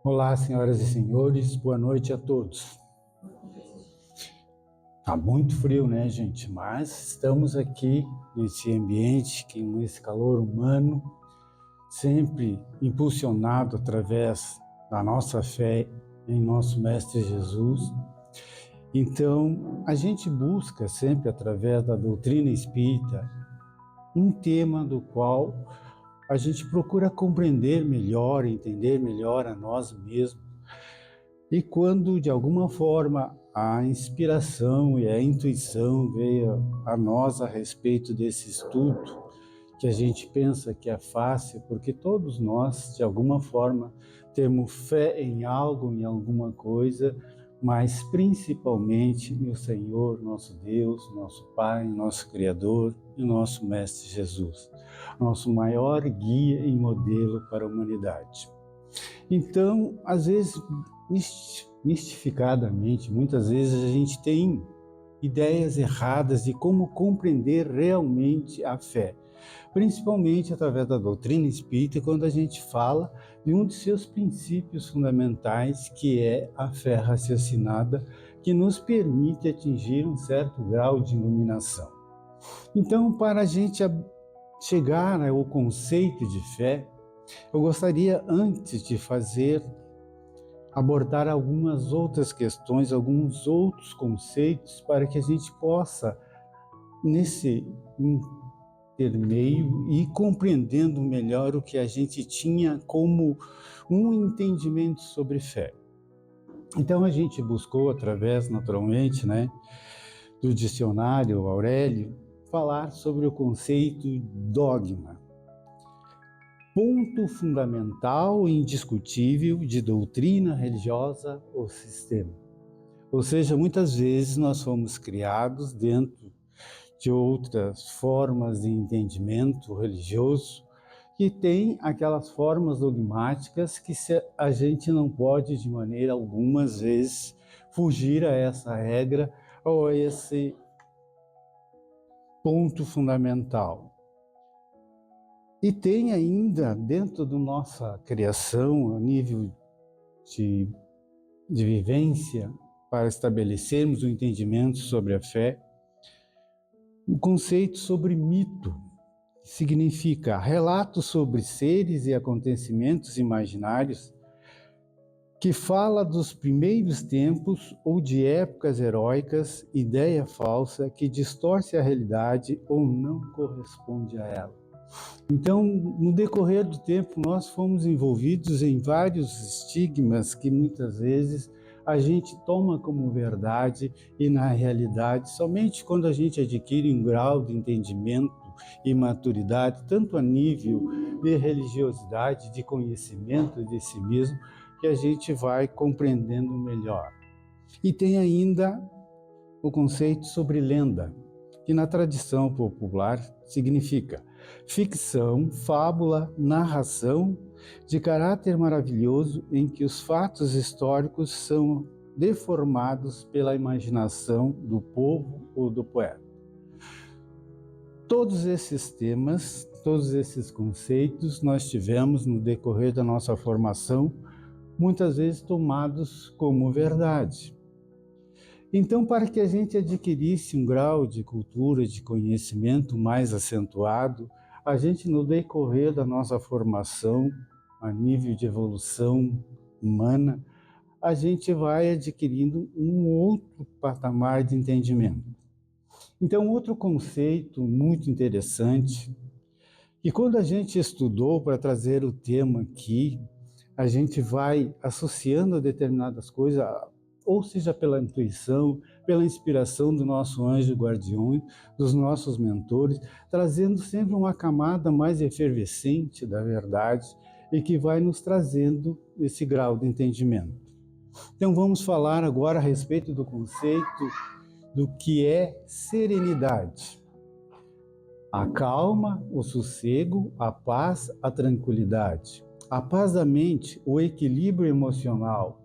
Olá, senhoras e senhores, boa noite a todos. Tá muito frio, né, gente? Mas estamos aqui nesse ambiente, nesse calor humano, sempre impulsionado através da nossa fé em nosso Mestre Jesus. Então, a gente busca sempre, através da doutrina espírita, um tema do qual a gente procura compreender melhor, entender melhor a nós mesmos. E quando, de alguma forma, a inspiração e a intuição veio a nós a respeito desse estudo, que a gente pensa que é fácil, porque todos nós, de alguma forma, temos fé em algo, em alguma coisa, mas principalmente no Senhor, nosso Deus, nosso Pai, nosso Criador e nosso Mestre Jesus, nosso maior guia e modelo para a humanidade. Então, às vezes, mistificadamente, muitas vezes a gente tem ideias erradas de como compreender realmente a fé, principalmente através da doutrina espírita, quando a gente fala de um de seus princípios fundamentais, que é a fé raciocinada, que nos permite atingir um certo grau de iluminação. Então, para a gente chegar ao conceito de fé, eu gostaria, antes de abordar algumas outras questões, alguns outros conceitos, para que a gente possa, nesse intermeio, ir compreendendo melhor o que a gente tinha como um entendimento sobre fé. Então a gente buscou, através, naturalmente, do dicionário Aurélio, falar sobre o conceito dogma. Ponto fundamental e indiscutível de doutrina religiosa ou sistema. Ou seja, muitas vezes nós fomos criados dentro de outras formas de entendimento religioso que tem aquelas formas dogmáticas que a gente não pode de maneira alguma, às vezes, fugir a essa regra ou a esse ponto fundamental. E tem ainda, dentro da nossa criação, a nível de vivência, para estabelecermos o entendimento sobre a fé, o conceito sobre mito, que significa relato sobre seres e acontecimentos imaginários, que fala dos primeiros tempos ou de épocas heróicas, ideia falsa que distorce a realidade ou não corresponde a ela. Então, no decorrer do tempo, nós fomos envolvidos em vários estigmas que muitas vezes a gente toma como verdade e, na realidade, somente quando a gente adquire um grau de entendimento e maturidade, tanto a nível de religiosidade, de conhecimento de si mesmo, que a gente vai compreendendo melhor. E tem ainda o conceito sobre lenda, que na tradição popular significa ficção, fábula, narração de caráter maravilhoso em que os fatos históricos são deformados pela imaginação do povo ou do poeta. Todos esses temas, todos esses conceitos nós tivemos no decorrer da nossa formação, muitas vezes tomados como verdade. Então, para que a gente adquirisse um grau de cultura, de conhecimento mais acentuado, a gente, no decorrer da nossa formação, a nível de evolução humana, a gente vai adquirindo um outro patamar de entendimento. Então, outro conceito muito interessante, e quando a gente estudou para trazer o tema aqui, a gente vai associando a determinadas coisas, ou seja, pela intuição, pela inspiração do nosso anjo guardião, dos nossos mentores, trazendo sempre uma camada mais efervescente da verdade e que vai nos trazendo esse grau de entendimento. Então vamos falar agora a respeito do conceito do que é serenidade. A calma, o sossego, a paz, a tranquilidade. A paz da mente, o equilíbrio emocional,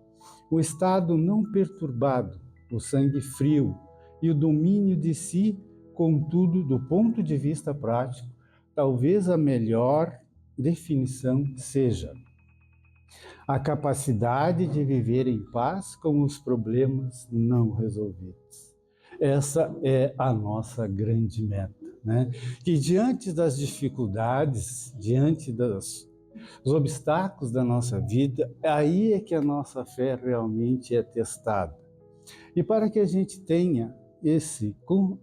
o estado não perturbado, o sangue frio e o domínio de si, contudo, do ponto de vista prático, talvez a melhor definição seja a capacidade de viver em paz com os problemas não resolvidos. Essa é a nossa grande meta, né? Que diante das dificuldades, diante dos obstáculos da nossa vida, aí é que a nossa fé realmente é testada. E para que a gente tenha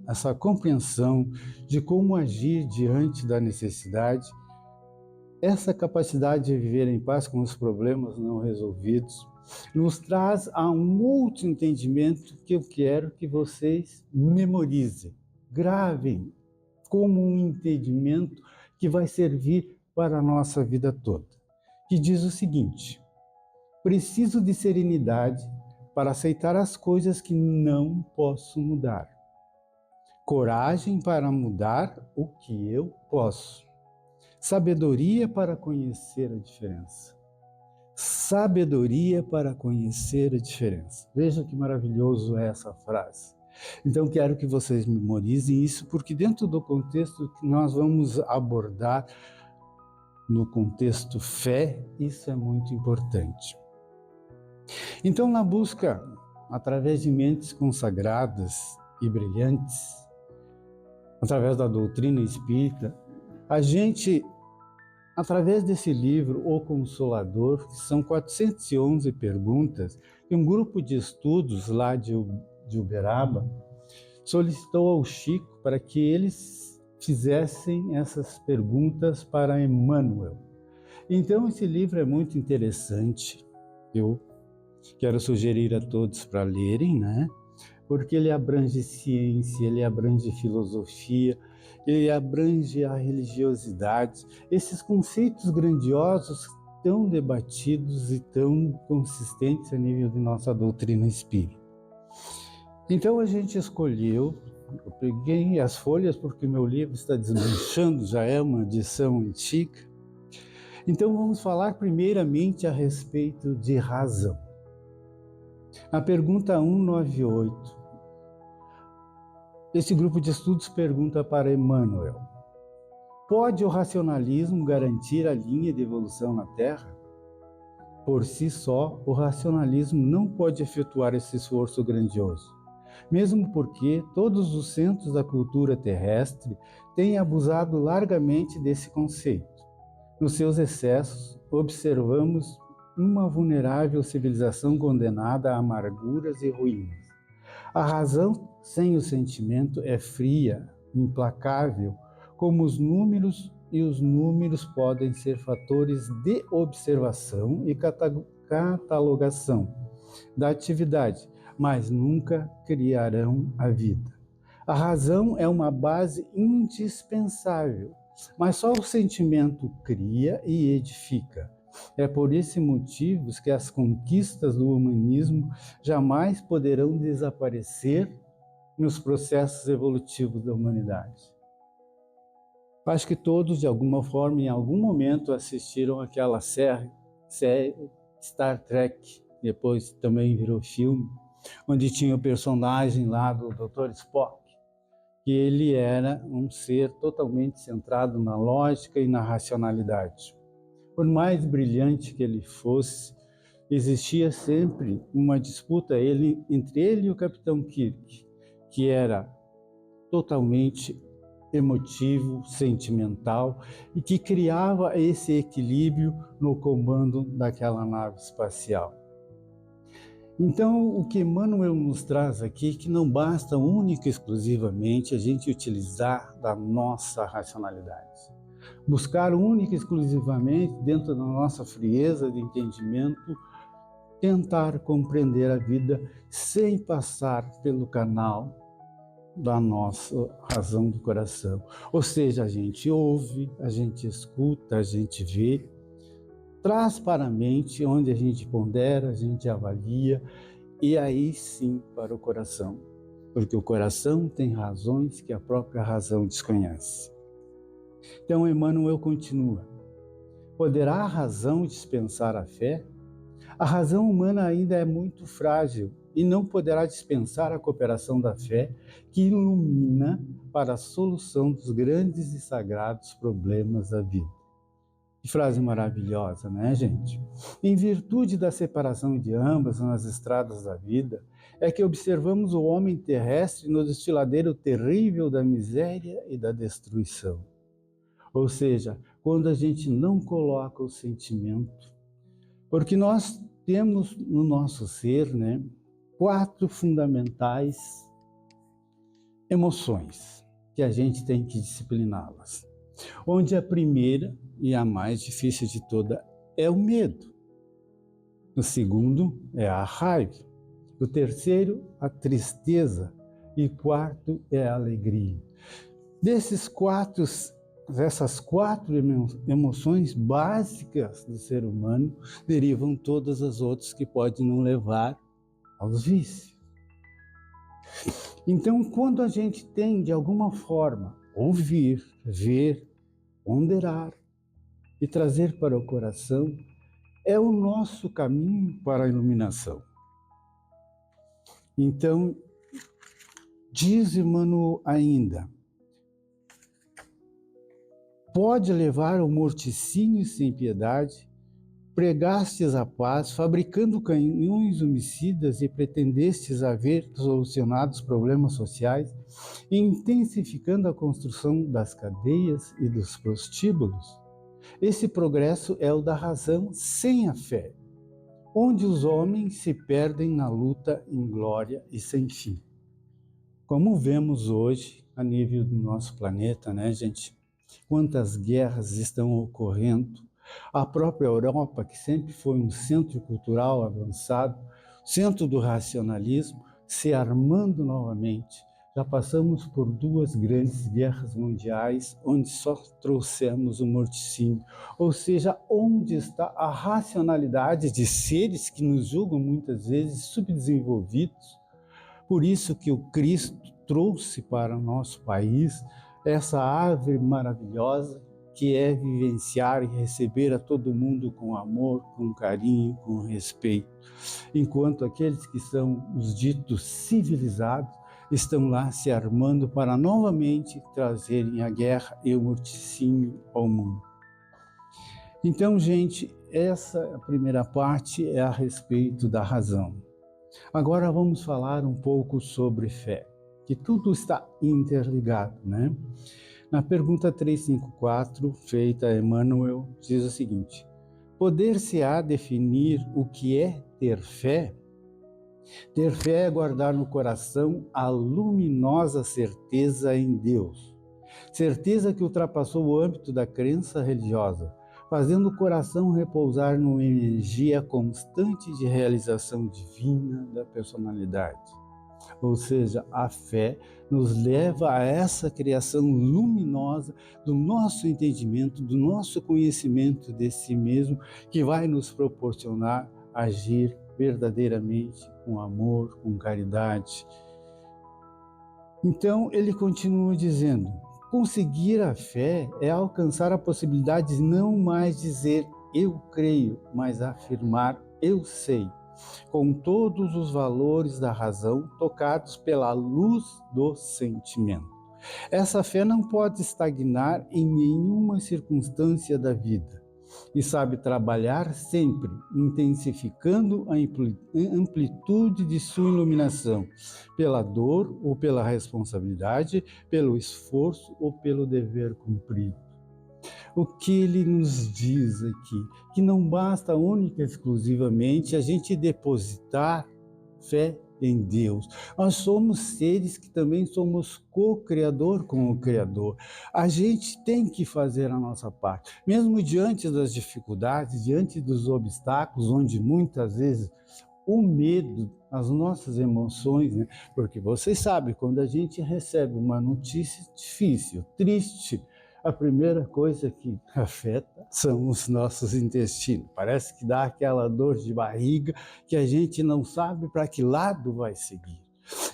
essa compreensão de como agir diante da necessidade, essa capacidade de viver em paz com os problemas não resolvidos nos traz a um outro entendimento que eu quero que vocês memorizem, gravem como um entendimento que vai servir para a nossa vida toda, que diz o seguinte: preciso de serenidade para aceitar as coisas que não posso mudar, coragem para mudar o que eu posso, sabedoria para conhecer a diferença. Sabedoria para conhecer a diferença. Veja que maravilhoso é essa frase. Então, quero que vocês memorizem isso, porque dentro do contexto que nós vamos abordar, no contexto fé, isso é muito importante. Então, na busca, através de mentes consagradas e brilhantes, através da doutrina espírita, a gente, através desse livro, O Consolador, que são 411 perguntas, e um grupo de estudos lá de Uberaba solicitou ao Chico para que eles fizessem essas perguntas para Emmanuel. Então, esse livro é muito interessante, eu quero sugerir a todos para lerem, né? Porque ele abrange ciência, ele abrange filosofia, ele abrange a religiosidade, esses conceitos grandiosos tão debatidos e tão consistentes a nível de nossa doutrina espírita. Então a gente escolheu, eu peguei as folhas porque meu livro está desmanchando, já é uma edição antiga. Então vamos falar primeiramente a respeito de razão. A pergunta 198. Esse grupo de estudos pergunta para Emmanuel: pode o racionalismo garantir a linha de evolução na Terra? Por si só, o racionalismo não pode efetuar esse esforço grandioso, mesmo porque todos os centros da cultura terrestre têm abusado largamente desse conceito. Nos seus excessos, observamos uma vulnerável civilização condenada a amarguras e ruínas. A razão sem o sentimento é fria, implacável, como os números, e os números podem ser fatores de observação e catalogação da atividade, mas nunca criarão a vida. A razão é uma base indispensável, mas só o sentimento cria e edifica. É por esses motivos que as conquistas do humanismo jamais poderão desaparecer nos processos evolutivos da humanidade. Acho que todos, de alguma forma, em algum momento, assistiram aquela série Star Trek, depois também virou filme, onde tinha o personagem lá do Dr. Spock, que ele era um ser totalmente centrado na lógica e na racionalidade. Por mais brilhante que ele fosse, existia sempre uma disputa entre ele e o Capitão Kirk, que era totalmente emotivo, sentimental, e que criava esse equilíbrio no comando daquela nave espacial. Então, o que Emmanuel nos traz aqui, que não basta única e exclusivamente a gente utilizar da nossa racionalidade. Buscar única e exclusivamente, dentro da nossa frieza de entendimento, tentar compreender a vida sem passar pelo canal da nossa razão do coração. Ou seja, a gente ouve, a gente escuta, a gente vê, traz para a mente, onde a gente pondera, a gente avalia, e aí sim para o coração. Porque o coração tem razões que a própria razão desconhece. Então Emmanuel continua: poderá a razão dispensar a fé? A razão humana ainda é muito frágil e não poderá dispensar a cooperação da fé que ilumina para a solução dos grandes e sagrados problemas da vida. Que frase maravilhosa, né, gente? Em virtude da separação de ambas nas estradas da vida, é que observamos o homem terrestre no desfiladeiro terrível da miséria e da destruição. Ou seja, quando a gente não coloca o sentimento, porque nós temos no nosso ser, né, 4 fundamentais emoções que a gente tem que discipliná-las. Onde a primeira e a mais difícil de toda é o medo. O segundo é a raiva. O terceiro, a tristeza. E quarto é a alegria. Dessas quatro emoções básicas do ser humano, derivam todas as outras que podem nos levar aos vícios. Então, quando a gente tem, de alguma forma, ouvir, ver, ponderar e trazer para o coração, é o nosso caminho para a iluminação. Então, diz Emmanuel ainda, pode levar ao morticínio sem piedade, pregastes a paz, fabricando canhões homicidas e pretendestes haver solucionado os problemas sociais, intensificando a construção das cadeias e dos prostíbulos. Esse progresso é o da razão sem a fé, onde os homens se perdem na luta em glória e sem fim. Como vemos hoje, a nível do nosso planeta, né, gente? Quantas guerras estão ocorrendo. A própria Europa, que sempre foi um centro cultural avançado, centro do racionalismo, se armando novamente. Já passamos por 2 grandes guerras mundiais, onde só trouxemos o morticínio. Ou seja, onde está a racionalidade de seres que nos julgam muitas vezes subdesenvolvidos? Por isso que o Cristo trouxe para o nosso país essa árvore maravilhosa que é vivenciar e receber a todo mundo com amor, com carinho, com respeito. Enquanto aqueles que são os ditos civilizados estão lá se armando para novamente trazerem a guerra e o morticínio ao mundo. Então, gente, essa primeira parte é a respeito da razão. Agora vamos falar um pouco sobre fé, que tudo está interligado, né? Na pergunta 354, feita a Emmanuel, diz o seguinte: poder-se-á definir o que é ter fé? Ter fé é guardar no coração a luminosa certeza em Deus, certeza que ultrapassou o âmbito da crença religiosa, fazendo o coração repousar numa energia constante de realização divina da personalidade. Ou seja, a fé nos leva a essa criação luminosa do nosso entendimento, do nosso conhecimento de si mesmo, que vai nos proporcionar agir verdadeiramente com amor, com caridade. Então, ele continua dizendo, conseguir a fé é alcançar a possibilidade de não mais dizer eu creio, mas afirmar eu sei, com todos os valores da razão tocados pela luz do sentimento. Essa fé não pode estagnar em nenhuma circunstância da vida e sabe trabalhar sempre, intensificando a amplitude de sua iluminação, pela dor ou pela responsabilidade, pelo esforço ou pelo dever cumprido. O que ele nos diz aqui? Que não basta única e exclusivamente a gente depositar fé em Deus. Nós somos seres que também somos co-criador com o Criador. A gente tem que fazer a nossa parte. Mesmo diante das dificuldades, diante dos obstáculos, onde muitas vezes o medo, as nossas emoções, né? Porque vocês sabem, quando a gente recebe uma notícia difícil, triste, a primeira coisa que afeta são os nossos intestinos. Parece que dá aquela dor de barriga que a gente não sabe para que lado vai seguir.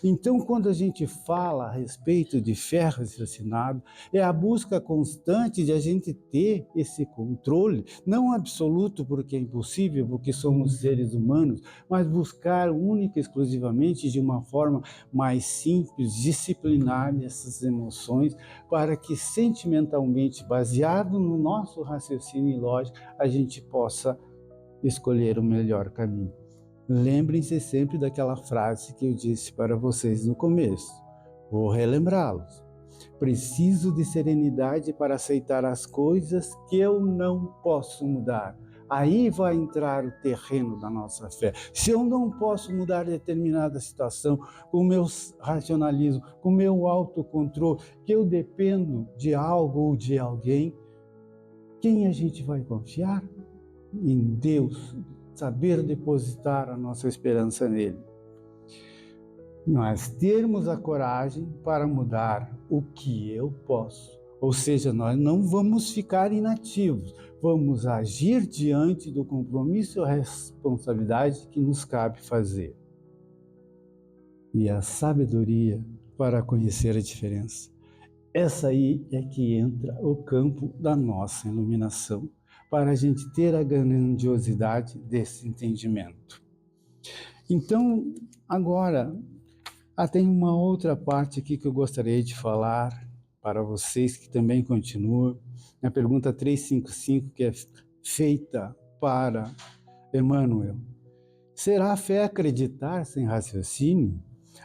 Então, quando a gente fala a respeito de fé raciocinada, é a busca constante de a gente ter esse controle, não absoluto, porque é impossível, porque somos seres humanos, mas buscar única e exclusivamente de uma forma mais simples, disciplinar essas emoções, para que sentimentalmente, baseado no nosso raciocínio e lógica, a gente possa escolher o melhor caminho. Lembrem-se sempre daquela frase que eu disse para vocês no começo. Vou relembrá-los. Preciso de serenidade para aceitar as coisas que eu não posso mudar. Aí vai entrar o terreno da nossa fé. Se eu não posso mudar determinada situação com o meu racionalismo, com o meu autocontrole, que eu dependo de algo ou de alguém, quem a gente vai confiar? Em Deus, saber depositar a nossa esperança nele. Nós termos a coragem para mudar o que eu posso. Ou seja, nós não vamos ficar inativos, vamos agir diante do compromisso e responsabilidade que nos cabe fazer. E a sabedoria para conhecer a diferença. Essa aí é que entra o campo da nossa iluminação, para a gente ter a grandiosidade desse entendimento. Então, agora, tem uma outra parte aqui que eu gostaria de falar para vocês, que também continua, na pergunta 355, que é feita para Emmanuel. Será a fé acreditar sem raciocínio?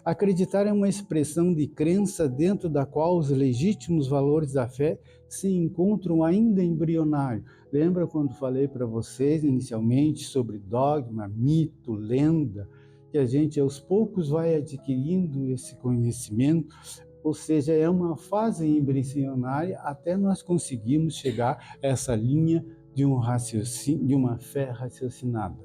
Acreditar é uma expressão de crença dentro da qual os legítimos valores da fé se encontram ainda embrionários. Lembra quando falei para vocês inicialmente sobre dogma, mito, lenda, que a gente aos poucos vai adquirindo esse conhecimento, ou seja, é uma fase embrionária até nós conseguirmos chegar a essa linha de um raciocínio, de uma fé raciocinada.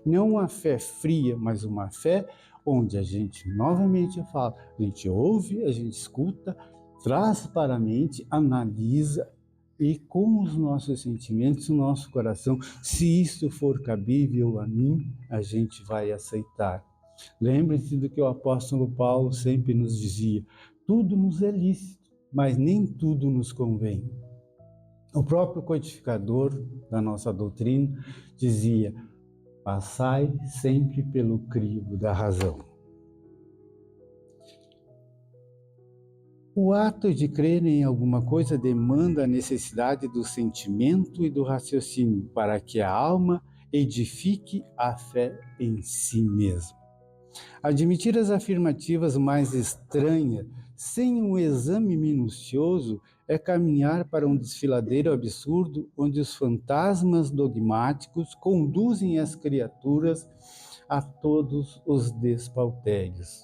Não uma fé fria, mas uma fé onde a gente, novamente eu falo, a gente ouve, a gente escuta, traz para a mente, analisa e com os nossos sentimentos, o nosso coração, se isso for cabível a mim, a gente vai aceitar. Lembre-se do que o apóstolo Paulo sempre nos dizia, tudo nos é lícito, mas nem tudo nos convém. O próprio codificador da nossa doutrina dizia, passai sempre pelo crivo da razão. O ato de crer em alguma coisa demanda a necessidade do sentimento e do raciocínio para que a alma edifique a fé em si mesma. Admitir as afirmativas mais estranhas sem um exame minucioso é caminhar para um desfiladeiro absurdo onde os fantasmas dogmáticos conduzem as criaturas a todos os despautérios.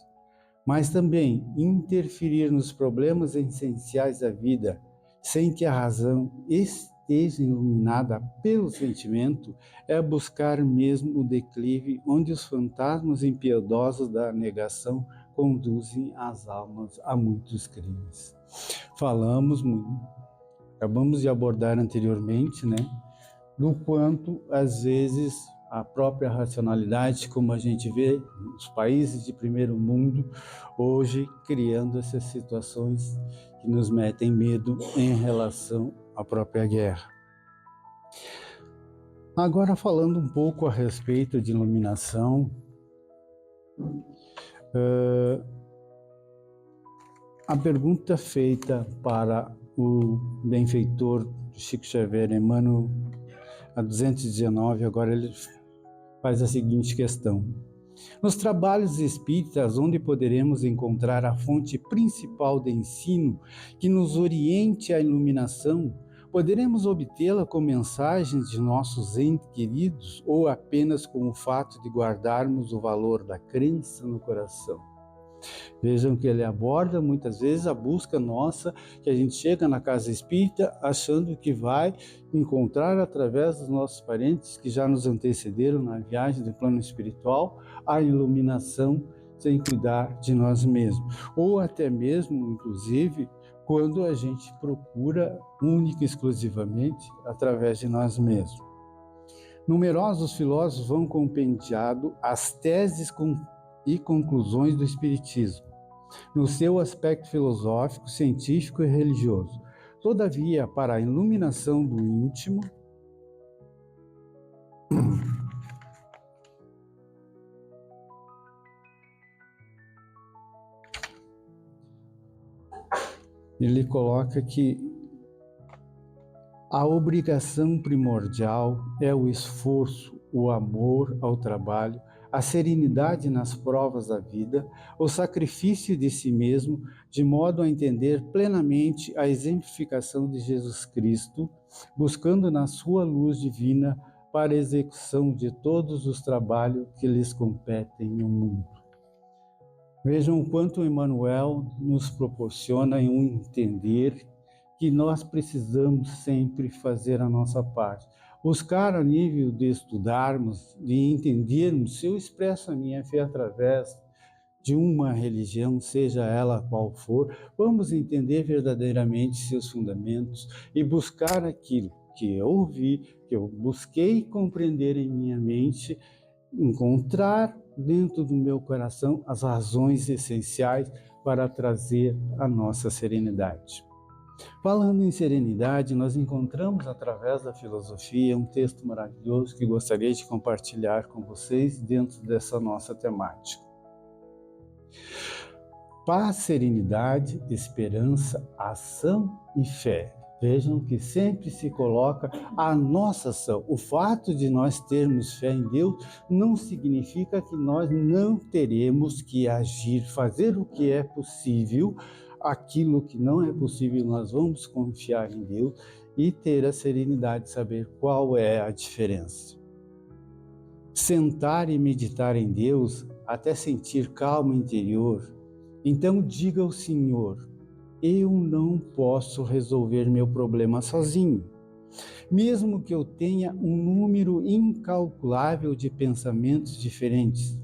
Mas também interferir nos problemas essenciais da vida sem que a razão esteja iluminada pelo sentimento é buscar mesmo o declive onde os fantasmas impiedosos da negação conduzem as almas a muitos crimes. Acabamos de abordar anteriormente, do quanto às vezes a própria racionalidade, como a gente vê nos países de primeiro mundo, hoje criando essas situações que nos metem medo em relação à própria guerra. Agora falando um pouco a respeito de iluminação, a pergunta feita para o benfeitor Chico Xavier, Emmanuel, a 219, agora ele faz a seguinte questão. Nos trabalhos espíritas, onde poderemos encontrar a fonte principal de ensino que nos oriente à iluminação, poderemos obtê-la com mensagens de nossos entes queridos ou apenas com o fato de guardarmos o valor da crença no coração? Vejam que ele aborda muitas vezes a busca nossa, que a gente chega na casa espírita achando que vai encontrar através dos nossos parentes que já nos antecederam na viagem do plano espiritual, a iluminação sem cuidar de nós mesmos. Ou até mesmo, inclusive, quando a gente procura única e exclusivamente através de nós mesmos. Numerosos filósofos vão compendiando as teses e conclusões do Espiritismo, no seu aspecto filosófico, científico e religioso. Todavia, para a iluminação do íntimo, ele coloca que a obrigação primordial é o esforço, o amor ao trabalho, a serenidade nas provas da vida, o sacrifício de si mesmo, de modo a entender plenamente a exemplificação de Jesus Cristo, buscando na sua luz divina para a execução de todos os trabalhos que lhes competem no mundo. Vejam o quanto Emmanuel nos proporciona um entender que nós precisamos sempre fazer a nossa parte. Buscar a nível de estudarmos, de entendermos, se eu expresso a minha fé através de uma religião, seja ela qual for, vamos entender verdadeiramente seus fundamentos e buscar aquilo que eu ouvi, que eu busquei compreender em minha mente, encontrar dentro do meu coração as razões essenciais para trazer a nossa serenidade. Falando em serenidade, nós encontramos através da filosofia um texto maravilhoso que gostaria de compartilhar com vocês dentro dessa nossa temática. Paz, serenidade, esperança, ação e fé. Vejam que sempre se coloca a nossa ação. O fato de nós termos fé em Deus não significa que nós não teremos que agir, fazer o que é possível. Aquilo que não é possível, nós vamos confiar em Deus e ter a serenidade de saber qual é a diferença. Sentar e meditar em Deus até sentir calma interior. Então diga ao Senhor: eu não posso resolver meu problema sozinho. Mesmo que eu tenha um número incalculável de pensamentos diferentes,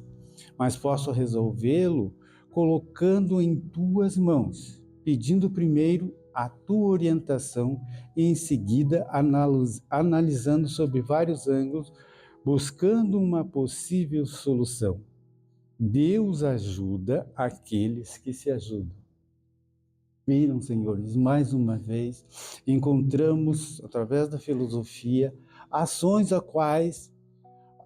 mas posso resolvê-lo colocando em tuas mãos, pedindo primeiro a tua orientação e em seguida analisando sob vários ângulos, buscando uma possível solução. Deus ajuda aqueles que se ajudam. Viram, senhores, mais uma vez, encontramos, através da filosofia, ações a quais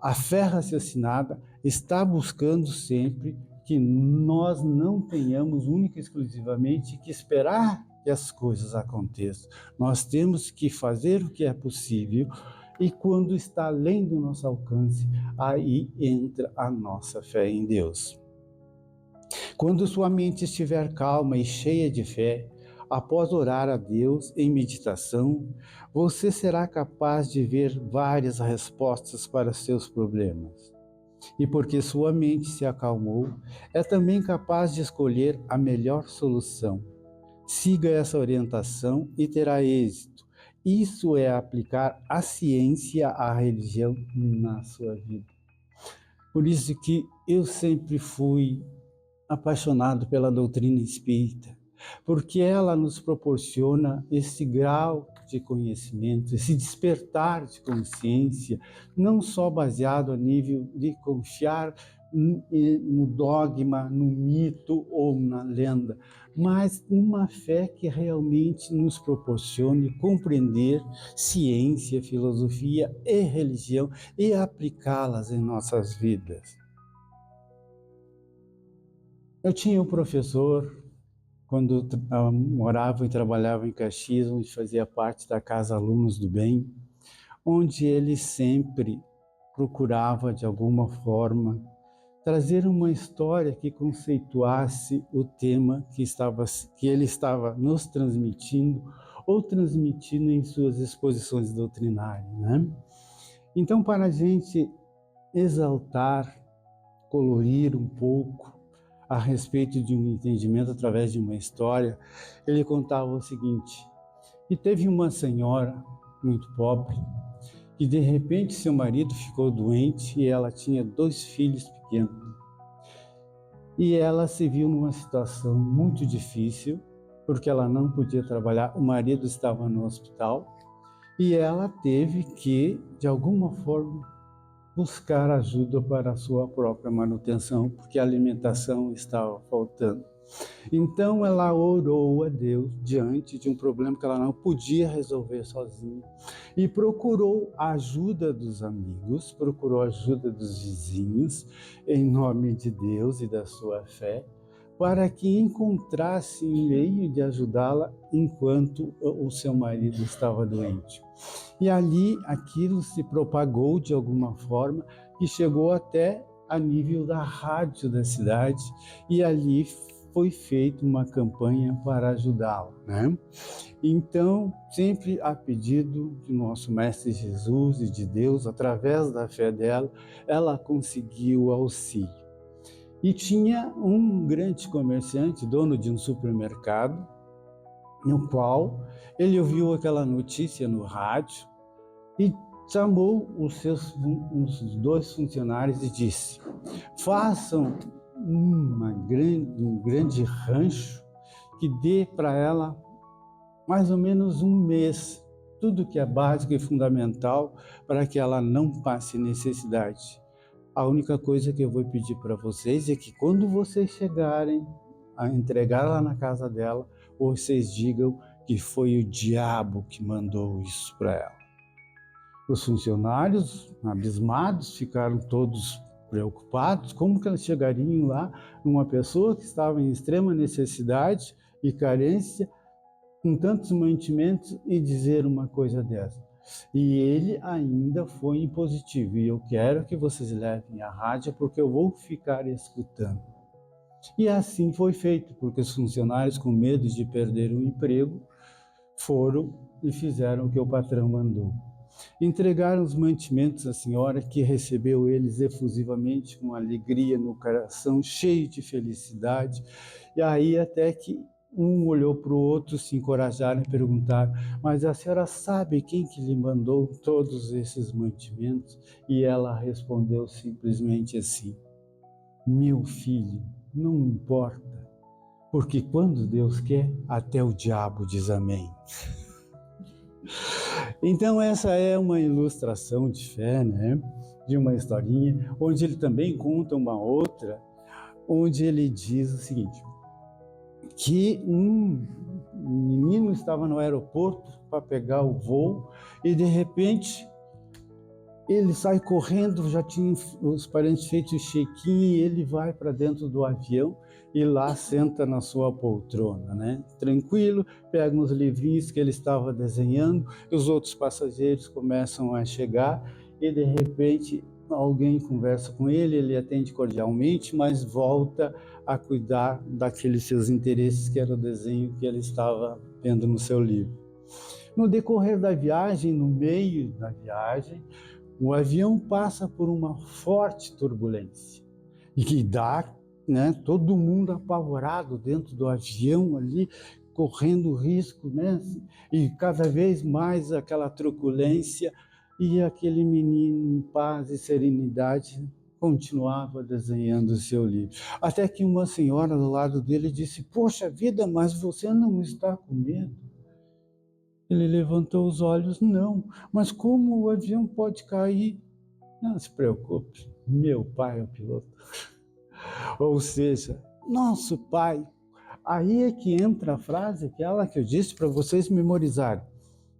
a fé raciocinada está buscando sempre que nós não tenhamos única e exclusivamente que esperar que as coisas aconteçam. Nós temos que fazer o que é possível e quando está além do nosso alcance, aí entra a nossa fé em Deus. Quando sua mente estiver calma e cheia de fé, após orar a Deus em meditação, você será capaz de ver várias respostas para seus problemas. E porque sua mente se acalmou, é também capaz de escolher a melhor solução. Siga essa orientação e terá êxito. Isso é aplicar a ciência à religião na sua vida. Por isso que eu sempre fui apaixonado pela doutrina espírita, porque ela nos proporciona esse grau de conhecimento, esse despertar de consciência, não só baseado a nível de confiar no dogma, no mito ou na lenda, mas uma fé que realmente nos proporcione compreender ciência, filosofia e religião e aplicá-las em nossas vidas. Eu tinha um professor, quando morava e trabalhava em Caxias, onde fazia parte da Casa Alunos do Bem, onde ele sempre procurava, de alguma forma, trazer uma história que conceituasse o tema que ele estava nos transmitindo ou transmitindo em suas exposições doutrinárias, né? Então, para a gente exaltar, colorir um pouco a respeito de um entendimento através de uma história, ele contava o seguinte: que teve uma senhora muito pobre, que de repente seu marido ficou doente e ela tinha 2 filhos pequenos. E ela se viu numa situação muito difícil, porque ela não podia trabalhar, o marido estava no hospital, e ela teve que, de alguma forma, buscar ajuda para a sua própria manutenção, porque a alimentação estava faltando. Então ela orou a Deus diante de um problema que ela não podia resolver sozinha e procurou a ajuda dos amigos, procurou a ajuda dos vizinhos, em nome de Deus e da sua fé, para que encontrasse um meio de ajudá-la enquanto o seu marido estava doente. E ali aquilo se propagou de alguma forma e chegou até a nível da rádio da cidade, e ali foi feita uma campanha para ajudá-la, né? Então, sempre a pedido de nosso Mestre Jesus e de Deus, através da fé dela, ela conseguiu o auxílio. E tinha um grande comerciante, dono de um supermercado, no qual ele ouviu aquela notícia no rádio e chamou os 2 funcionários e disse: façam um grande rancho que dê para ela mais ou menos um mês, tudo que é básico e fundamental para que ela não passe necessidade. A única coisa que eu vou pedir para vocês é que quando vocês chegarem a entregar lá na casa dela, vocês digam que foi o diabo que mandou isso para ela. Os funcionários, abismados, ficaram todos preocupados. Como que eles chegariam lá numa pessoa que estava em extrema necessidade e carência, com tantos mantimentos, e dizer uma coisa dessa? E ele ainda foi impositivo. E eu quero que vocês levem a rádio, porque eu vou ficar escutando. E assim foi feito, porque os funcionários, com medo de perder o emprego, foram e fizeram o que o patrão mandou. Entregaram os mantimentos à senhora, que recebeu eles efusivamente, com alegria no coração, cheio de felicidade. E aí até que um olhou para o outro, se encorajaram e perguntaram: mas a senhora sabe quem que lhe mandou todos esses mantimentos? E ela respondeu simplesmente assim: meu filho, não importa, porque quando Deus quer, até o diabo diz amém. Então essa é uma ilustração de fé, né? De uma historinha, onde ele também conta uma outra, onde ele diz o seguinte: que um menino estava no aeroporto para pegar o voo e de repente ele sai correndo, já tinha os parentes feito o check-in, e ele vai para dentro do avião e lá senta na sua poltrona, né? Tranquilo, pega uns livrinhos que ele estava desenhando, e os outros passageiros começam a chegar e de repente alguém conversa com ele, ele atende cordialmente, mas volta a cuidar daqueles seus interesses, que era o desenho que ele estava vendo no seu livro. No decorrer da viagem, no meio da viagem, o avião passa por uma forte turbulência e que dá, né, todo mundo apavorado dentro do avião ali, correndo risco, né, e cada vez mais aquela truculência, e aquele menino em paz e serenidade continuava desenhando o seu livro. Até que uma senhora do lado dele disse: poxa vida, mas você não está com medo? Ele levantou os olhos: não, mas como o avião pode cair? Não se preocupe, meu pai é o piloto. Ou seja, nosso pai. Aí é que entra a frase, aquela que eu disse para vocês memorizarem: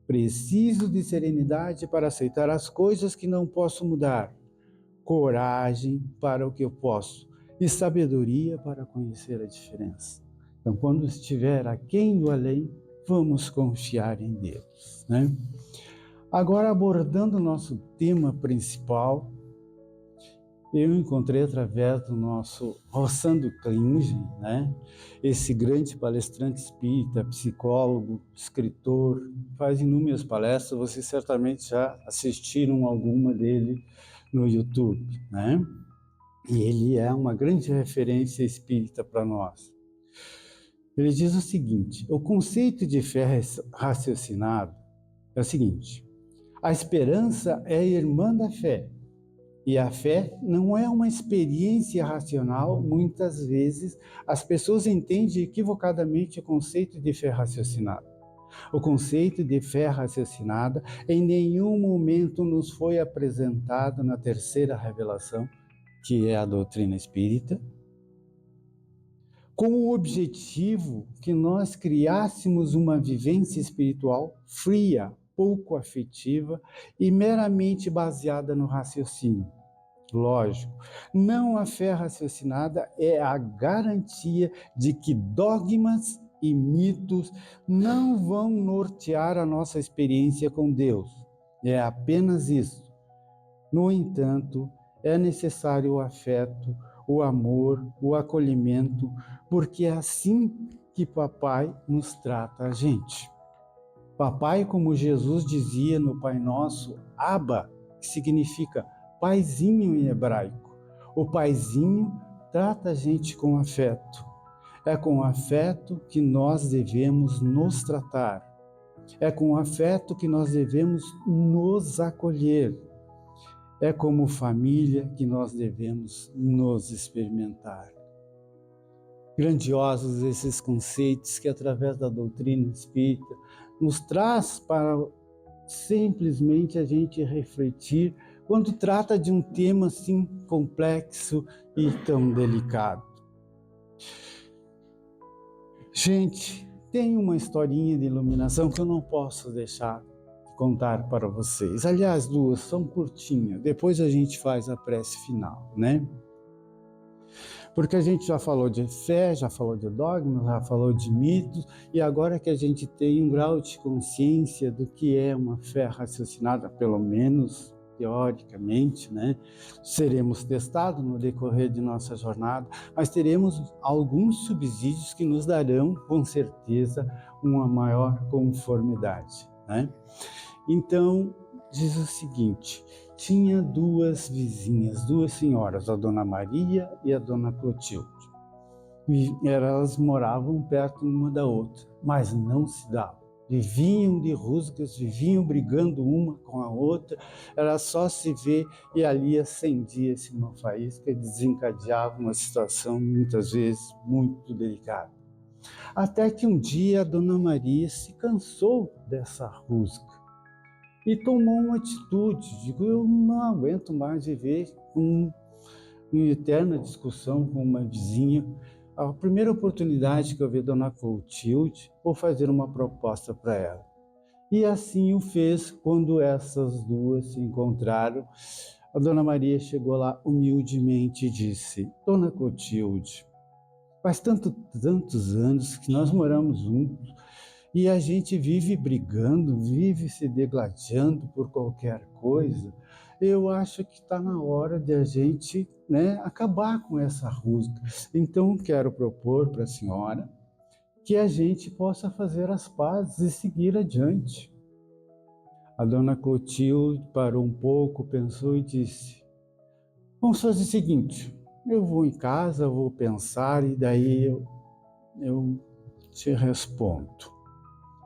preciso de serenidade para aceitar as coisas que não posso mudar, coragem para o que eu posso e sabedoria para conhecer a diferença. Então, quando estiver aquém do além, vamos confiar em Deus, né? Agora, abordando o nosso tema principal, eu encontrei através do nosso Rossando Klingen, né? Esse grande palestrante espírita, psicólogo, escritor, faz inúmeras palestras, vocês certamente já assistiram alguma dele no YouTube, né? E ele é uma grande referência espírita para nós. Ele diz o seguinte: o conceito de fé raciocinado é o seguinte: a esperança é a irmã da fé. E a fé não é uma experiência racional. Muitas vezes as pessoas entendem equivocadamente o conceito de fé raciocinada. O conceito de fé raciocinada em nenhum momento nos foi apresentado na terceira revelação, que é a doutrina espírita, com o objetivo que nós criássemos uma vivência espiritual fria, pouco afetiva e meramente baseada no raciocínio. Lógico, não a fé raciocinada é a garantia de que dogmas e mitos não vão nortear a nossa experiência com Deus. É apenas isso. No entanto, é necessário o afeto, o amor, o acolhimento, porque é assim que Papai nos trata a gente. Papai, como Jesus dizia no Pai Nosso, Abba, que significa paizinho em hebraico. O paizinho trata a gente com afeto. É com afeto que nós devemos nos tratar. É com afeto que nós devemos nos acolher. É como família que nós devemos nos experimentar. Grandiosos esses conceitos que, através da doutrina espírita, nos traz para simplesmente a gente refletir quando trata de um tema assim complexo e tão delicado. Gente, tem uma historinha de iluminação que eu não posso deixar de contar para vocês. Aliás, duas são curtinhas, depois a gente faz a prece final, né? Porque a gente já falou de fé, já falou de dogmas, já falou de mitos, e agora que a gente tem um grau de consciência do que é uma fé raciocinada, pelo menos teoricamente, né? Seremos testados no decorrer de nossa jornada, mas teremos alguns subsídios que nos darão, com certeza, uma maior conformidade, né? Então, diz o seguinte: tinha duas vizinhas, duas senhoras, a Dona Maria e a Dona Clotilde. E elas moravam perto uma da outra, mas não se davam. Viviam de rusgas, viviam brigando uma com a outra, era só se ver e ali acendia-se uma faísca e desencadeava uma situação muitas vezes muito delicada. Até que um dia a Dona Maria se cansou dessa rusga e tomou uma atitude, digo, eu não aguento mais viver uma eterna discussão com uma vizinha. A primeira oportunidade que eu vi a Dona Clotilde, vou fazer uma proposta para ela. E assim o fez quando essas duas se encontraram. A Dona Maria chegou lá humildemente e disse: Dona Clotilde, faz tantos anos que nós moramos juntos, e a gente vive brigando, vive se degladiando por qualquer coisa. Eu acho que está na hora de a gente, acabar com essa rusga. Então, quero propor para a senhora que a gente possa fazer as pazes e seguir adiante. A Dona Clotilde parou um pouco, pensou e disse: vamos fazer o seguinte, eu vou em casa, vou pensar e daí eu te respondo.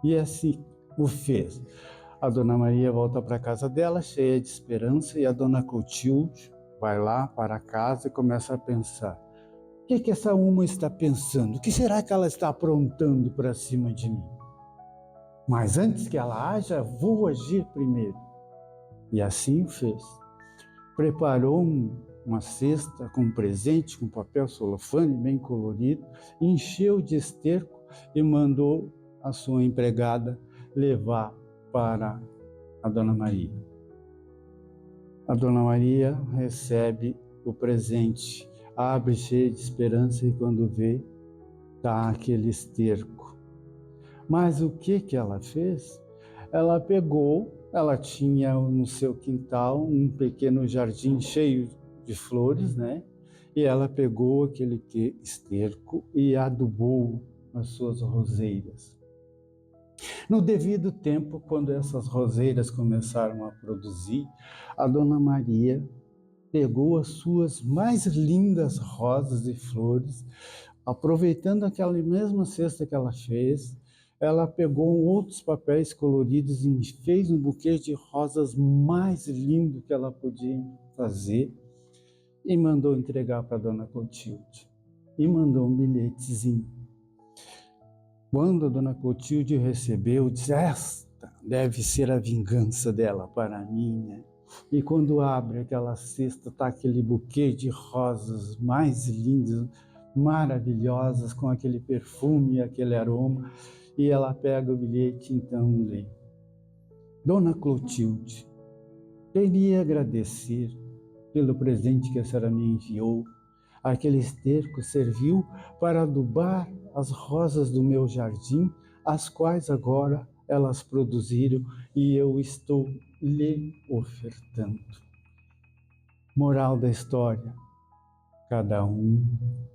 E assim o fez. A Dona Maria volta para a casa dela, cheia de esperança, e a Dona Clotilde vai lá para casa e começa a pensar: o que essa uma está pensando? O que será que ela está aprontando para cima de mim? Mas antes que ela haja, vou agir primeiro. E assim o fez. Preparou uma cesta com presente, com papel celofane bem colorido, encheu de esterco e mandou a sua empregada levar para a Dona Maria. A Dona Maria recebe o presente, abre cheia de esperança e quando vê, está aquele esterco. Mas o que ela fez? Ela tinha no seu quintal um pequeno jardim cheio de flores, né? E ela pegou aquele esterco e adubou as suas roseiras. No devido tempo, quando essas roseiras começaram a produzir, a Dona Maria pegou as suas mais lindas rosas e flores, aproveitando aquela mesma cesta que ela fez, ela pegou outros papéis coloridos e fez um buquê de rosas mais lindo que ela podia fazer e mandou entregar para a Dona Clotilde. E mandou um bilhetezinho. Quando a dona Clotilde recebeu, disse: esta deve ser a vingança dela para mim, né? E quando abre aquela cesta, está aquele buquê de rosas mais lindas, maravilhosas, com aquele perfume, aquele aroma, e ela pega o bilhete, então lê: Dona Clotilde, queria agradecer pelo presente que a senhora me enviou. Aquele esterco serviu para adubar as rosas do meu jardim, as quais agora elas produziram e eu estou lhe ofertando. Moral da história: cada um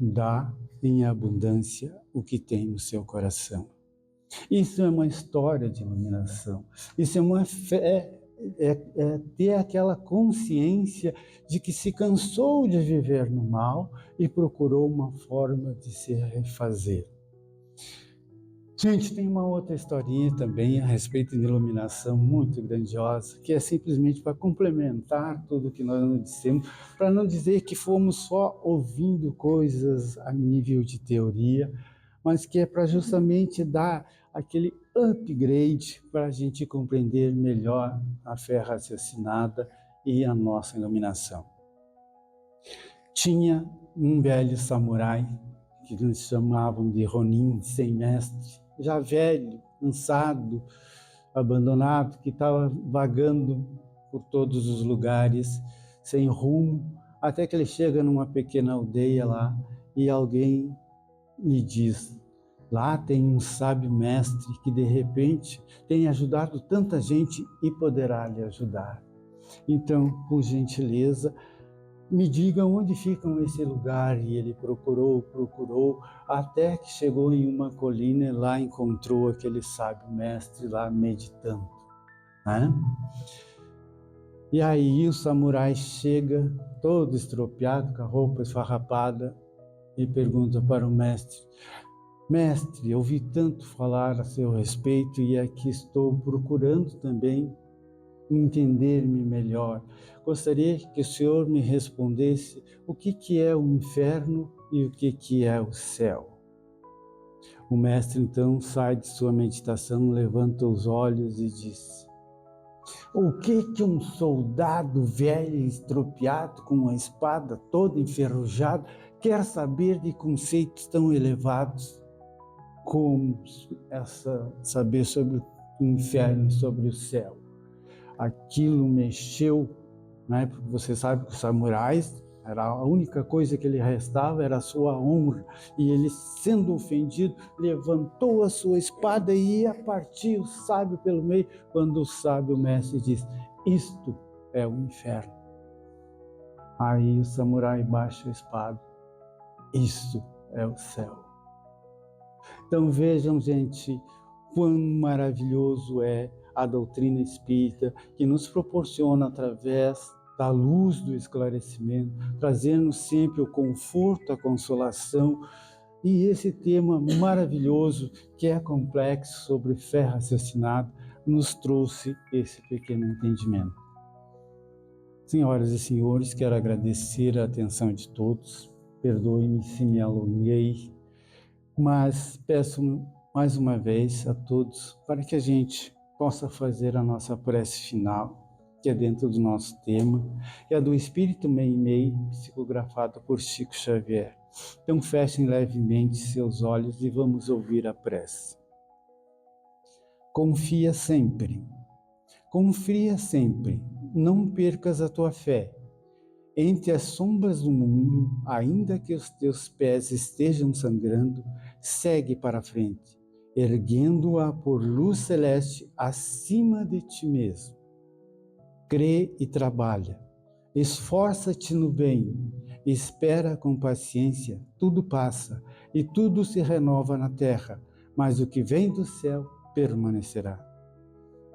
dá em abundância o que tem no seu coração. Isso é uma história de iluminação. Isso é uma fé, é ter aquela consciência de que se cansou de viver no mal e procurou uma forma de se refazer. Gente, tem uma outra historinha também a respeito de iluminação muito grandiosa, que é simplesmente para complementar tudo que nós dissemos, para não dizer que fomos só ouvindo coisas a nível de teoria, mas que é para justamente dar aquele upgrade para a gente compreender melhor a fé raciocinada e a nossa iluminação. Tinha um velho samurai, que eles chamavam de Ronin, sem mestre, já velho, cansado, abandonado, que estava vagando por todos os lugares, sem rumo, até que ele chega numa pequena aldeia lá e alguém lhe diz: lá tem um sábio mestre que de repente tem ajudado tanta gente e poderá lhe ajudar. Então, por gentileza, me diga onde fica esse lugar. E ele procurou, até que chegou em uma colina e lá encontrou aquele sábio mestre lá meditando, né? E aí o samurai chega todo estropiado, com a roupa esfarrapada, e pergunta para o mestre: mestre, ouvi tanto falar a seu respeito e aqui estou procurando também entender-me melhor. Gostaria que o senhor me respondesse o que é o inferno e o que é o céu. O mestre então sai de sua meditação, levanta os olhos e diz: o que um soldado velho e estropiado, com uma espada toda enferrujada, quer saber de conceitos tão elevados como saber sobre o inferno e sobre o céu? Aquilo mexeu, né? Porque você sabe que os samurais, era a única coisa que lhe restava era a sua honra, e ele, sendo ofendido, levantou a sua espada e ia partir o sábio pelo meio, quando o sábio mestre diz: isto é o inferno. Aí o samurai baixa a espada: isto é o céu. Então vejam, gente, quão maravilhoso é a doutrina espírita, que nos proporciona, através da luz do esclarecimento, trazendo sempre o conforto, a consolação, e esse tema maravilhoso, que é complexo, sobre fé raciocinada, nos trouxe esse pequeno entendimento. Senhoras e senhores, quero agradecer a atenção de todos, perdoe-me se me alonguei, mas peço mais uma vez a todos para que a gente possa fazer a nossa prece final, que é dentro do nosso tema, que é do Espírito Meimei, psicografado por Chico Xavier. Então fechem levemente seus olhos e vamos ouvir a prece. Confia sempre, não percas a tua fé. Entre as sombras do mundo, ainda que os teus pés estejam sangrando, segue para a frente, erguendo-a por luz celeste acima de ti mesmo. Crê e trabalha, esforça-te no bem, espera com paciência, tudo passa e tudo se renova na terra, mas o que vem do céu permanecerá.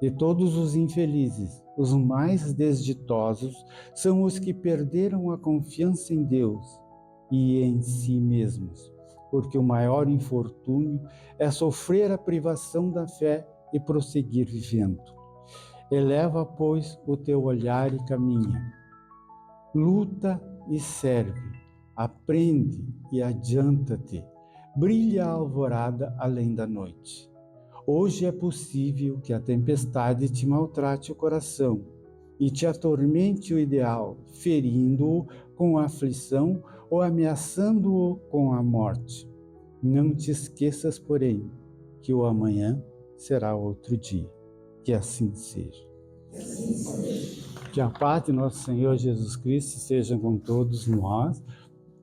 De todos os infelizes, os mais desditosos são os que perderam a confiança em Deus e em si mesmos, porque o maior infortúnio é sofrer a privação da fé e prosseguir vivendo. Eleva, pois, o teu olhar e caminha. Luta e serve, aprende e adianta-te. brilha a alvorada além da noite. Hoje é possível que a tempestade te maltrate o coração e te atormente o ideal, ferindo-o com a aflição ou ameaçando-o com a morte. Não te esqueças, porém, que o amanhã será outro dia. Que assim seja. Que a paz de nosso Senhor Jesus Cristo seja com todos nós,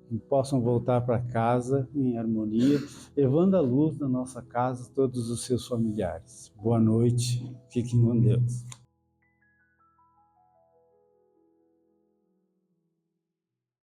que possam voltar para casa em harmonia, levando a luz da nossa casa todos os seus familiares. Boa noite, fiquem com Deus.